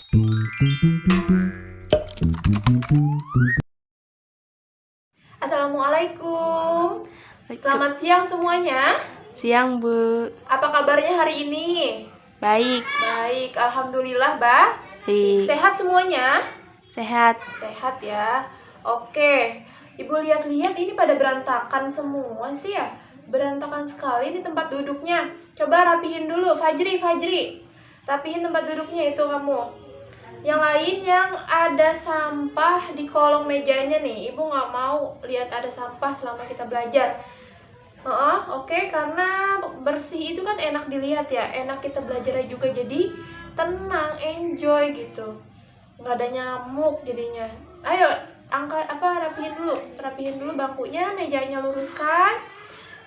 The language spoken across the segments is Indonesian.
Assalamualaikum. Selamat siang semuanya. Siang, Bu. Apa kabarnya hari ini? Baik. Baik, alhamdulillah, Bah. Baik. Sehat semuanya? Sehat. Sehat ya. Oke. Ibu lihat-lihat ini pada berantakan semua sih ya. Berantakan sekali di tempat duduknya. Coba rapihin dulu, Fajri. Rapihin tempat duduknya itu kamu. Yang lain yang ada sampah di kolong mejanya nih, Ibu nggak mau lihat ada sampah selama kita belajar. Oke, karena bersih itu kan enak dilihat ya, enak kita belajarnya juga, jadi tenang, enjoy gitu, nggak ada nyamuk jadinya. Ayo, rapihin dulu bangkunya, mejanya luruskan.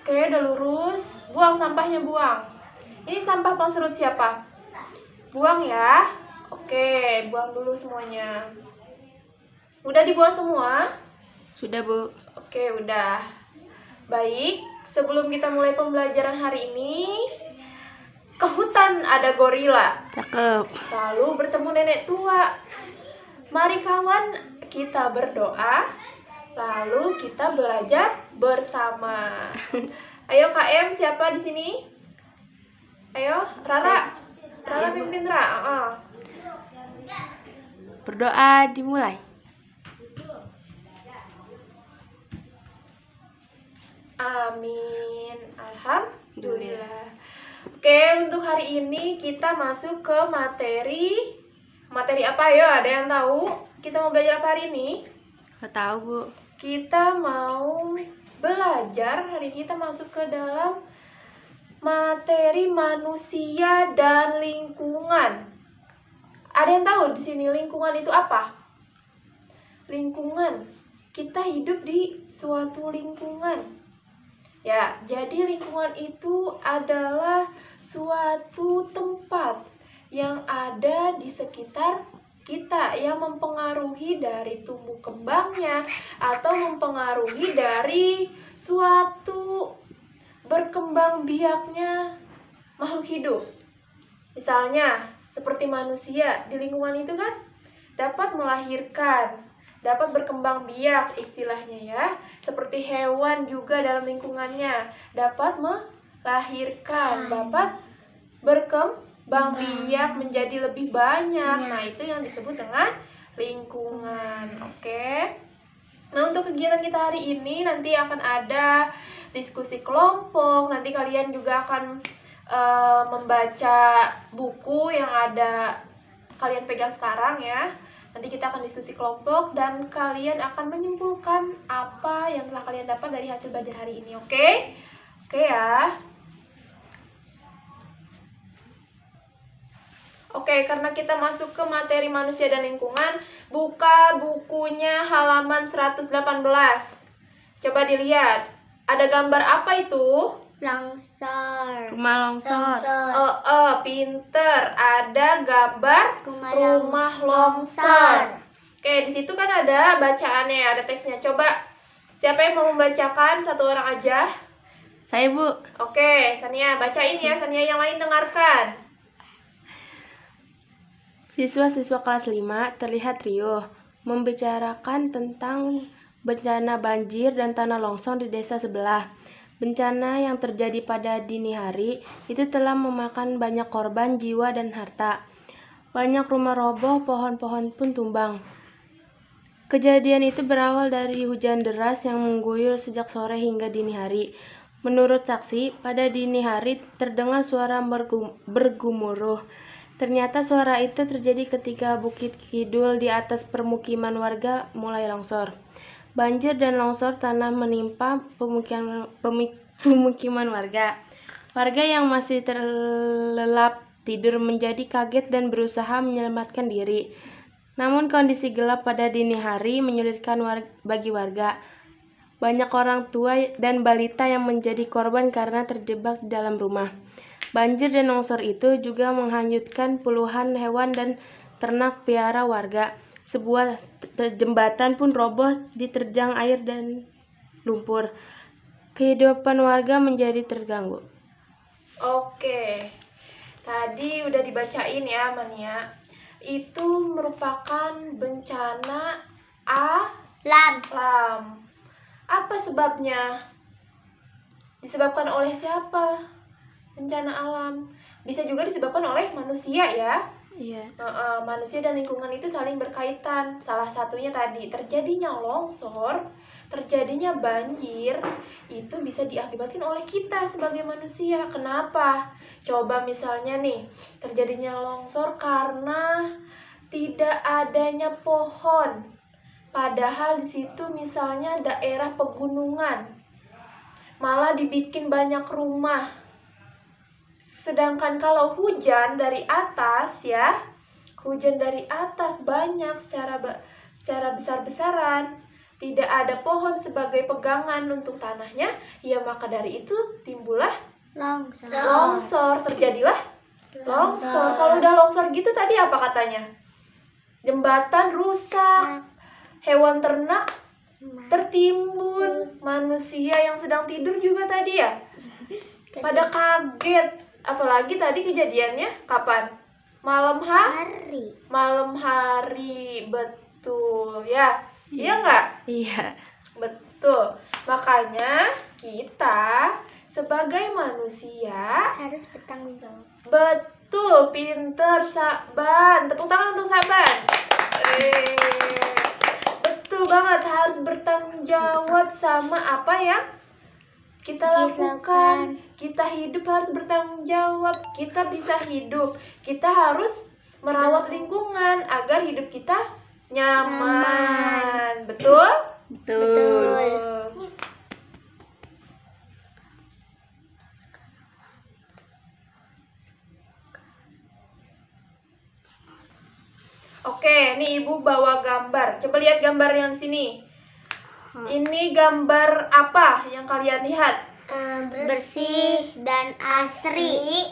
Oke, udah lurus, buang sampahnya, buang. Ini sampah pengserut siapa? Buang ya. Oke, buang dulu semuanya. Udah dibuang semua? Sudah, Bu. Oke, udah. Baik, sebelum kita mulai pembelajaran hari ini, ke hutan ada gorila. Cakep. Lalu bertemu nenek tua. Mari kawan, kita berdoa, lalu kita belajar bersama. Ayo KM, siapa di sini? Ayo, Rara. Rara pimpin, Ra. Berdoa dimulai. Amin. Alhamdulillah. Oke, untuk hari ini kita masuk ke materi apa ya? Ada yang tahu? Kita mau belajar apa hari ini? Nggak tahu, Bu. Kita mau belajar, hari ini kita masuk ke dalam materi manusia dan lingkungan. Ada yang tahu di sini lingkungan itu apa? Lingkungan. Kita hidup di suatu lingkungan. Ya, jadi lingkungan itu adalah suatu tempat yang ada di sekitar kita yang mempengaruhi dari tumbuh kembangnya atau mempengaruhi dari suatu berkembang biaknya makhluk hidup. Misalnya, seperti manusia di lingkungan itu kan dapat melahirkan, dapat berkembang biak istilahnya ya. Seperti hewan juga dalam lingkungannya dapat melahirkan, dapat berkembang biak menjadi lebih banyak. Nah, itu yang disebut dengan lingkungan. Oke. Nah, untuk kegiatan kita hari ini nanti akan ada diskusi kelompok. Nanti kalian juga akan membaca buku yang ada kalian pegang sekarang ya. Nanti kita akan diskusi kelompok dan kalian akan menyimpulkan apa yang telah kalian dapat dari hasil belajar hari ini, oke? Oke ya. Oke, karena kita masuk ke materi manusia dan lingkungan, buka bukunya halaman 118. Coba dilihat, ada gambar apa itu? Longsor. Rumah longsor. Pinter. Ada gambar rumah longsor. Oke, di situ kan ada bacaannya, ada teksnya. Coba, siapa yang mau membacakan? Satu orang aja. Saya, Bu. Oke, Sania, bacain ya. Sania, yang lain dengarkan. Siswa-siswa kelas 5 terlihat riuh membicarakan tentang bencana banjir dan tanah longsor di desa sebelah. Bencana yang terjadi pada dini hari itu telah memakan banyak korban jiwa dan harta. Banyak rumah roboh, pohon-pohon pun tumbang. Kejadian itu berawal dari hujan deras yang mengguyur sejak sore hingga dini hari. Menurut saksi, pada dini hari terdengar suara bergemuruh. Ternyata suara itu terjadi ketika bukit kidul di atas permukiman warga mulai longsor. Banjir dan longsor tanah menimpa pemukiman warga. Warga yang masih terlelap tidur menjadi kaget dan berusaha menyelamatkan diri. Namun kondisi gelap pada dini hari menyulitkan bagi warga. Banyak orang tua dan balita yang menjadi korban karena terjebak di dalam rumah. Banjir dan longsor itu juga menghanyutkan puluhan hewan dan ternak piara warga. Sebuah jembatan pun roboh diterjang air dan lumpur. Kehidupan warga menjadi terganggu. Oke, tadi udah dibacain ya, Mania. itu merupakan bencana Lam. alam. Apa sebabnya? Disebabkan oleh siapa? Bencana alam. Bisa juga disebabkan oleh manusia ya. Iya. Manusia dan lingkungan itu saling berkaitan. Salah satunya tadi terjadinya longsor, terjadinya banjir, itu bisa diakibatkan oleh kita sebagai manusia. Kenapa? Coba misalnya nih, terjadinya longsor karena tidak adanya pohon. Padahal di situ misalnya daerah pegunungan. Malah dibikin banyak rumah. Sedangkan kalau hujan dari atas ya, hujan dari atas banyak secara besar-besaran, tidak ada pohon sebagai pegangan untuk tanahnya, ya maka dari itu timbullah longsor, terjadilah longsor. Kalau udah longsor gitu tadi apa katanya? Jembatan rusak, hewan ternak tertimbun, manusia yang sedang tidur juga tadi ya pada kaget. Apalagi tadi kejadiannya kapan? Malam hari, betul ya. Iya nggak? Iya. Betul. Makanya kita sebagai manusia Harus bertanggung jawab. betul, pinter, Saban. Tepuk tangan untuk Saban. Betul banget, harus bertanggung jawab sama apa yang kita lakukan. Kita hidup harus bertanggung jawab. Kita bisa hidup, kita harus merawat lingkungan agar hidup kita nyaman. Betul? Betul. Oke, nih Ibu bawa gambar. Coba lihat gambar yang sini. Ini gambar apa yang kalian lihat? Bersih dan asri.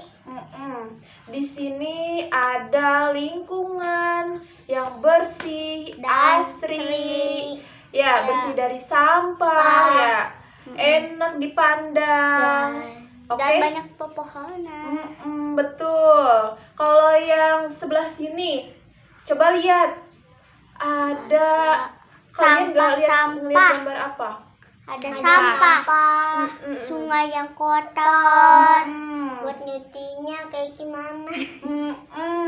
Di sini ada lingkungan yang bersih, Dan asri. asri. Ya, Ya. bersih dari sampah, ya. Enak dipandang. Dan Oke. banyak pepohonan. Betul. Kalau yang sebelah sini, coba lihat. Ada kalian nggak lihat Sampah-sampah. gambar apa? Ada Ada sampah, sungai yang kotor. Buat nyucinya kayak gimana?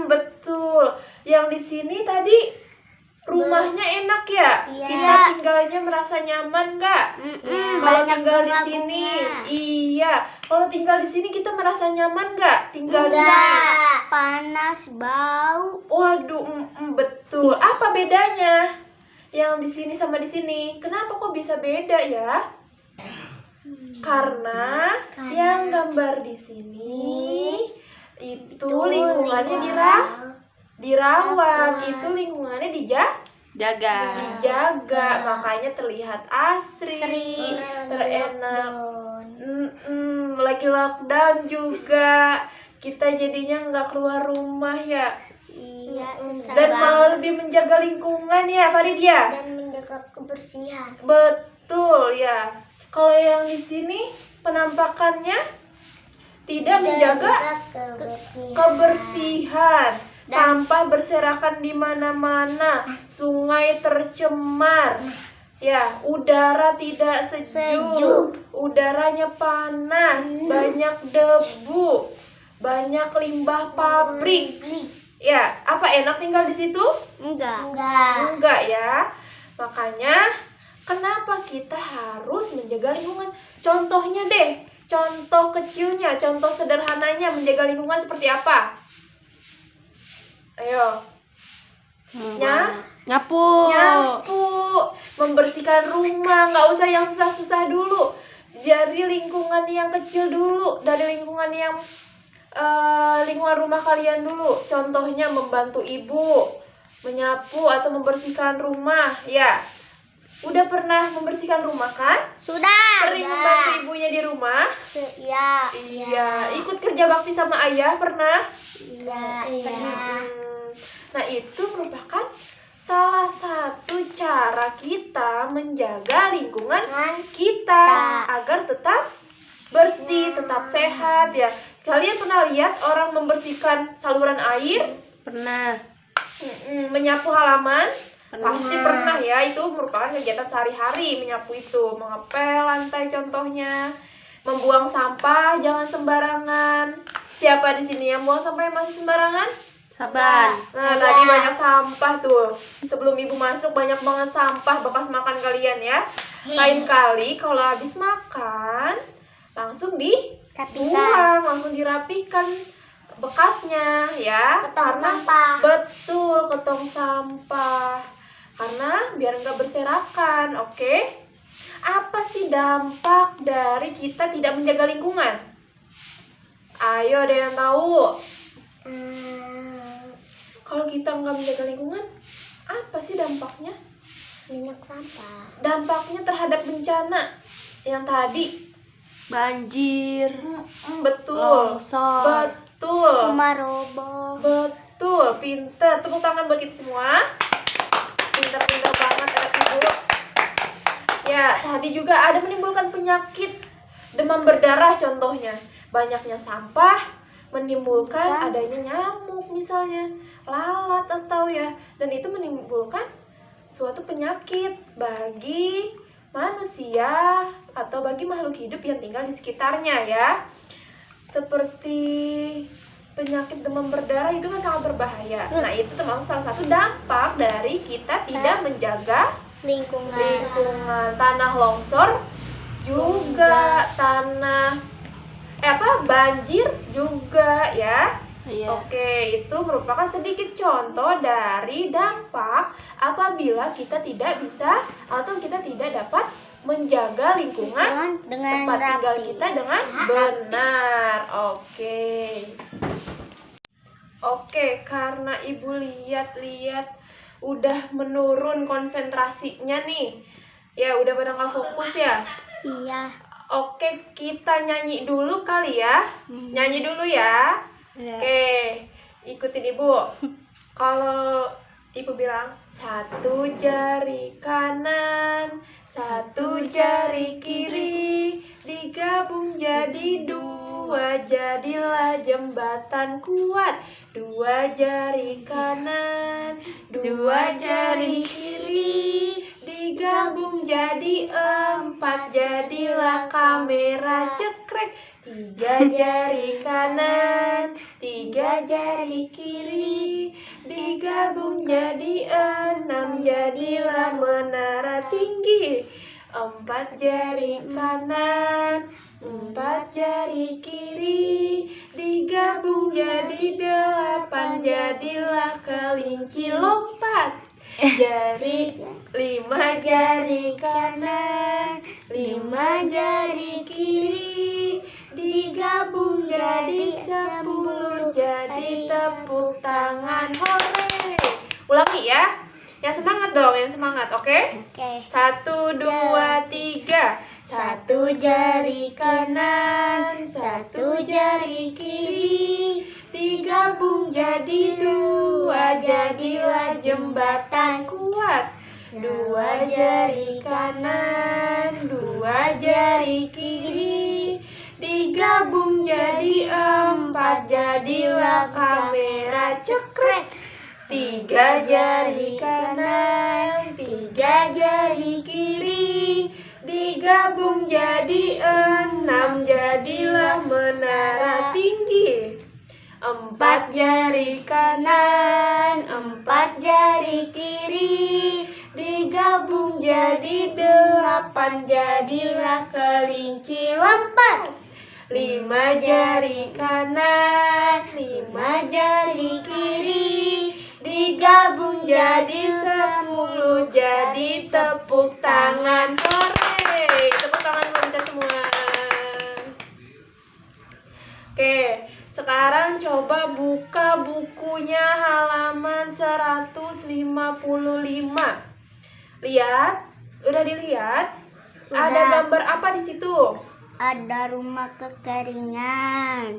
Betul. Yang di sini tadi rumahnya enak ya? Iya. Kita tinggalnya merasa nyaman nggak? Kalau Banyak tinggal di sini, bunga-bunga. iya. Kalau tinggal di sini kita merasa nyaman nggak? Tinggal di sini. Enggak, panas, bau. Waduh, betul. Apa bedanya? Yang di sini sama di sini. Kenapa kok bisa beda ya? Karena yang gambar di sini itu lingkungannya dirawat, itu lingkungannya Jaga. dijaga, makanya terlihat asri, terenak. Lagi lockdown juga, kita jadinya nggak keluar rumah ya. Iya, susah Dan banget. malah lebih menjaga lingkungan ya, Farid ya. Dan menjaga kebersihan. Betul ya. Kalau yang di sini penampakannya tidak menjaga kebersihan. Sampah berserakan di mana-mana, sungai tercemar. Ya, udara tidak sejuk, udaranya panas, banyak debu, banyak limbah pabrik. Ya, apa enak tinggal di situ? Enggak. Enggak ya. Makanya kenapa kita harus menjaga lingkungan? Contohnya deh, contoh kecilnya, contoh sederhananya menjaga lingkungan seperti apa? Ayo. Nyapu. Membersihkan rumah, nggak usah yang susah-susah dulu. Dari lingkungan yang kecil dulu, dari lingkungan yang lingkungan rumah kalian dulu. Contohnya membantu ibu menyapu atau membersihkan rumah, ya. Udah pernah membersihkan rumah kan? Sudah. Sering membantu ibunya di rumah? Iya. Iya. Ikut kerja bakti sama ayah pernah? Iya. Nah, itu merupakan salah satu cara kita menjaga lingkungan kita agar tetap bersih, tetap sehat ya. Kalian pernah lihat orang membersihkan saluran air? Pernah. Menyapu halaman. Pasti Pernah. pernah ya, itu merupakan kegiatan sehari-hari menyapu itu. Mengepel lantai contohnya. Membuang sampah jangan sembarangan. Siapa di sini yang buang sampah yang masih sembarangan? Saban. Nah, Saya. tadi banyak sampah tuh. Sebelum ibu masuk banyak banget sampah bekas makan kalian ya. Lain kali kalau habis makan langsung Rapikan. dibuang, langsung dirapikan bekasnya ya. Ketong sampah. Betul, ketong sampah. Karena biar nggak berserakan, oke? Apa sih dampak dari kita tidak menjaga lingkungan? Ayo, ada yang tahu? Kalau kita nggak menjaga lingkungan, apa sih dampaknya? Minyak sampah. Dampaknya terhadap bencana yang tadi. Banjir. Betul. Longsor. Betul. Rumah roboh. Betul. Pinter. Tepuk tangan buat kita semua. Pinter-pinter banget anak ibu. Ya, tadi juga ada menimbulkan penyakit demam berdarah contohnya. Banyaknya sampah menimbulkan adanya nyamuk misalnya, lalat atau ya, dan itu menimbulkan suatu penyakit bagi manusia atau bagi makhluk hidup yang tinggal di sekitarnya ya. Seperti penyakit demam berdarah itu kan sangat berbahaya. Nah, itu termasuk salah satu dampak dari kita tidak menjaga lingkungan. Tanah longsor juga, banjir juga ya. Iya. Oke, itu merupakan sedikit contoh dari dampak apabila kita tidak bisa atau kita tidak dapat menjaga lingkungan dengan tempat tinggal rapi. kita dengan benar. Oke, karena ibu lihat udah menurun konsentrasinya nih. Ya, udah pada nggak fokus ya. Iya. Oke, kita nyanyi dulu kali ya. Nyanyi dulu ya. Iya. Oke, ikutin ibu. Kalau ibu bilang satu jari kanan, satu jari kiri, digabung jadi dua, jadilah jembatan kuat. Dua jari kanan, dua jari kiri, digabung jadi empat, jadilah kamera cekrek. Tiga jari kanan, tiga jari kiri, digabung jadi enam, jadilah menara tinggi. Empat jari kanan, empat jari kiri, digabung jadi delapan, jadilah kelinci lompat. Lima jari kanan, lima jari kiri, digabung jadi 10, jadi tepuk tangan, hore. Ulangi ya, yang semangat dong, yang semangat, oke? Oke. 1, 2, 3. Satu jari kanan, satu jari kiri, digabung jadi dua, jadilah jembatan kuat. Dua jari kanan, dua jari kiri, digabung jadi empat, jadilah kamera cekrek. Tiga jari kanan, tiga jari kiri, digabung jadi enam, jadilah menara tinggi. Empat jari kanan, empat jari kiri, digabung jadi delapan, jadilah kelinci lompat. Lima jari kanan, lima jari kiri, digabung jadi 10, jadi tepuk tangan, hore. Tepuk tangan buat kita semua. Oke, sekarang coba buka bukunya halaman 155. Lihat, udah dilihat? Udah. Ada gambar apa di situ? Ada rumah kekeringan.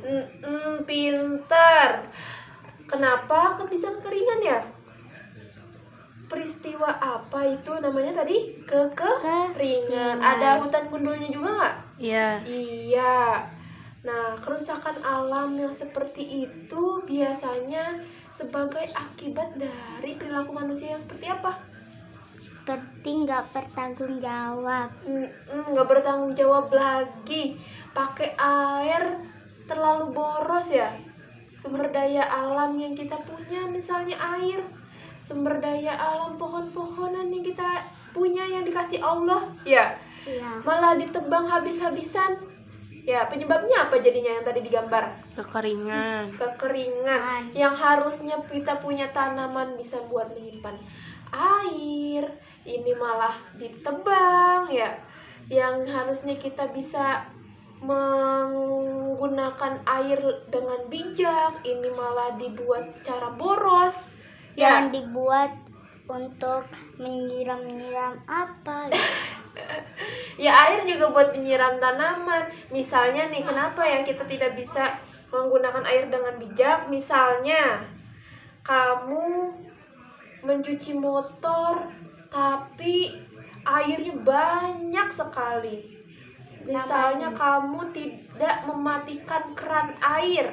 Pinter. Kenapa bisa kekeringan ya? Peristiwa apa itu namanya tadi? Kekeringan. Ada hutan gundulnya juga nggak? Iya. Iya. Nah, kerusakan alam yang seperti itu biasanya sebagai akibat dari perilaku manusia yang seperti apa? Seperti nggak bertanggung jawab. Nggak bertanggung jawab lagi, pakai air terlalu boros ya. Sumber daya alam yang kita punya, misalnya air, sumber daya alam pohon-pohonan yang kita punya yang dikasih Allah, ya Iya. malah ditebang habis-habisan. Ya, penyebabnya apa jadinya yang tadi digambar? Kekeringan. Kekeringan. Yang harusnya kita punya tanaman bisa buat menyimpan air, ini malah ditebang ya. Yang harusnya kita bisa menggunakan air dengan bijak, ini malah dibuat secara boros. Ya, Yang dibuat untuk menyiram-nyiram apa gitu. ya air juga buat penyiram tanaman. Misalnya nih, kenapa ya kita tidak bisa menggunakan air dengan bijak? Misalnya kamu mencuci motor tapi airnya banyak sekali. Misalnya kamu tidak mematikan keran air,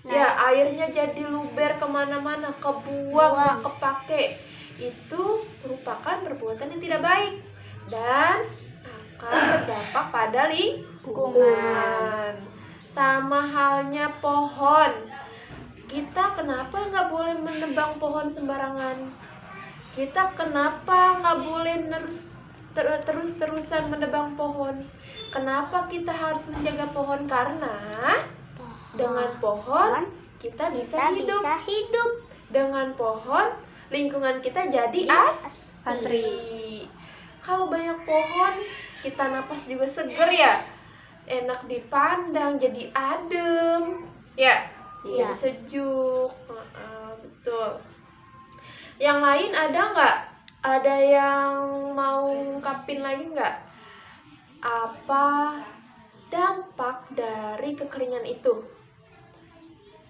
ya airnya jadi luber kemana-mana, kebuang, nggak kepake. Itu merupakan perbuatan yang tidak baik dan akan berdampak pada lingkungan. Sama halnya pohon. Kita kenapa nggak boleh menebang pohon sembarangan? Kita kenapa nggak boleh terus-terusan menebang pohon? Kenapa kita harus menjaga pohon? Karena dengan pohon kita bisa hidup. Dengan pohon lingkungan kita jadi asri. Kalau banyak pohon, kita napas juga seger ya. Enak dipandang, jadi adem. Ya, jadi sejuk. Betul. Yang lain ada nggak? Ada yang mau ungkapin lagi nggak? Apa dampak dari kekeringan itu?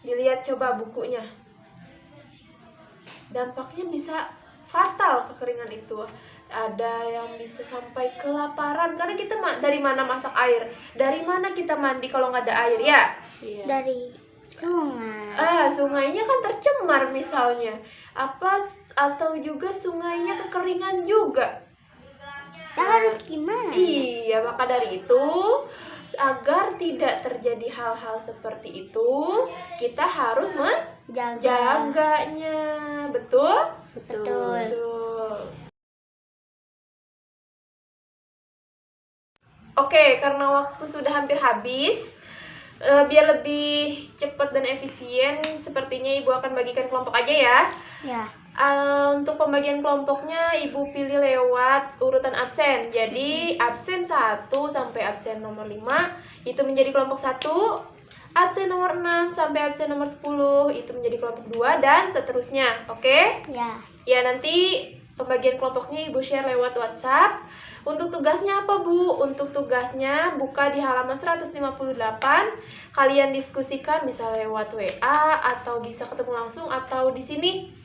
Dilihat coba bukunya. Dampaknya bisa fatal kekeringan itu. Ada yang bisa sampai kelaparan. Karena kita dari mana masak air? Dari mana kita mandi kalau nggak ada air ya? Iya. Dari sungai. Sungainya kan tercemar misalnya. Atau juga sungainya kekeringan juga. Kita harus gimana? Iya, maka dari itu agar tidak terjadi hal-hal seperti itu, kita harus menjaganya. Betul? Betul. Oke, karena waktu sudah hampir habis, biar lebih cepat dan efisien, sepertinya Ibu akan bagikan kelompok aja ya. Ya. Untuk pembagian kelompoknya Ibu pilih lewat urutan absen. Jadi absen 1 sampai absen nomor 5 itu menjadi kelompok 1. Absen nomor 6 sampai absen nomor 10 itu menjadi kelompok 2 dan seterusnya. Oke? Ya. Ya, nanti pembagian kelompoknya Ibu share lewat WhatsApp. Untuk tugasnya apa, Bu? Untuk tugasnya buka di halaman 158. Kalian diskusikan bisa lewat WA atau bisa ketemu langsung atau di sini.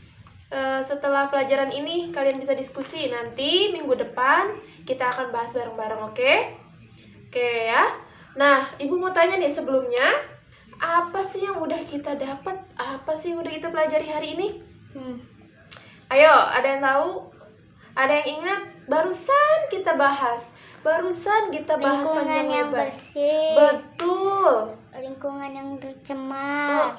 Setelah pelajaran ini kalian bisa diskusi. Nanti minggu depan kita akan bahas bareng-bareng, oke? Oke ya. Nah, Ibu mau tanya nih sebelumnya, apa sih yang udah kita dapat? Apa sih yang udah kita pelajari hari ini? Ayo, ada yang tahu? Ada yang ingat? Barusan kita bahas Lingkungan panjang yang lebar. bersih. Betul. Lingkungan yang tercemar.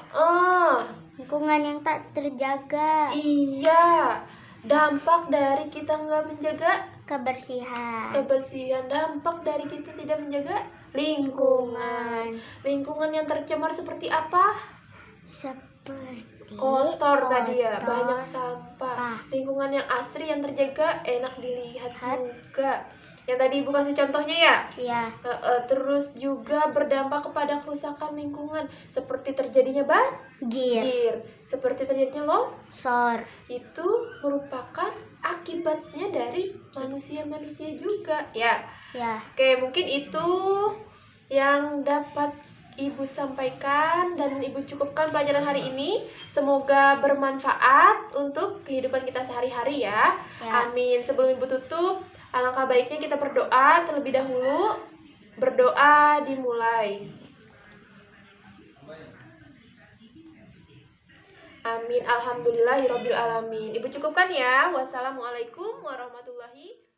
Lingkungan yang tak terjaga. Iya. Dampak dari kita nggak menjaga Kebersihan. Dampak dari kita tidak menjaga lingkungan. Lingkungan yang tercemar seperti apa? Seperti Kotor tadi ya, kotor. banyak sampah. Lingkungan yang asri yang terjaga enak dilihat juga. Yang tadi Ibu kasih contohnya ya. Ya. Terus juga berdampak kepada kerusakan lingkungan seperti terjadinya banjir, seperti terjadinya Longsor. itu merupakan akibatnya dari manusia-manusia juga ya. Ya. Oke, mungkin itu yang dapat Ibu sampaikan dan Ibu cukupkan pelajaran hari ini. Semoga bermanfaat untuk kehidupan kita sehari-hari ya. Amin. Sebelum Ibu tutup, alangkah baiknya kita berdoa terlebih dahulu. Berdoa dimulai. Amin. Alhamdulillahirabbil alamin. Ibu cukupkan ya. Wassalamualaikum warahmatullahi